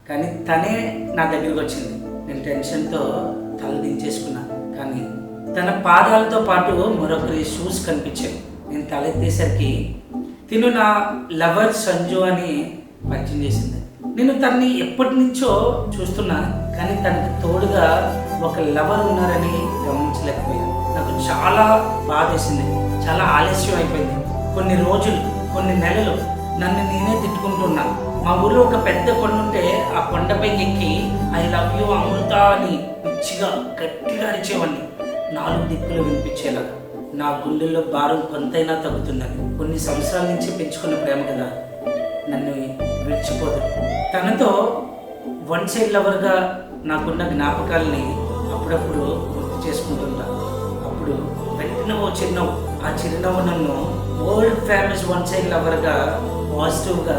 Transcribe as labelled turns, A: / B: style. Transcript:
A: కానీ తనే నా దగ్గరికి వచ్చింది. నేను టెన్షన్తో తల దించేసుకున్నా. కానీ తన పాదాలతో పాటు మరొకరి షూస్ కనిపించాయి. నేను తలెత్తేసరికి తిను నా లవర్ సంజు అని పరిచయం చేసింది. నేను తనని ఎప్పటి నుంచో చూస్తున్నా, కానీ తనకు తోడుగా ఒక లవర్ ఉన్నారని గమనించలేకపోయాను. నాకు చాలా బాధేసింది. చాలా ఆలస్యం అయిపోయింది. కొన్ని రోజులు, కొన్ని నెలలు నన్ను నేనే తిట్టుకుంటున్నా. మా ఊళ్ళో ఒక పెద్ద కొండ ఉంటే ఆ కొండపై ఎక్కి ఐ లవ్ యూ అమృత అని పిచ్చిగా గట్టిగా అరిచేవాడిని, 4 దిక్కులు వినిపించేలా. నా గుండెల్లో భారం కొంతైనా తగ్గుతుందని. కొన్ని సంవత్సరాల నుంచి పెంచుకున్న ప్రేమ కదా, నన్ను విడిచిపోదు. తనతో వన్ సైడ్ లవర్గా నాకున్న జ్ఞాపకాలని అప్పుడప్పుడు గుర్తు చేసుకుంటుంటా. అప్పుడు వెంటనే ఓ చిరునవ్వు, ఆ చిరునవ్వు నన్ను వరల్డ్ ఫేమస్ వన్ సైడ్ లవర్గా పాజిటివ్గా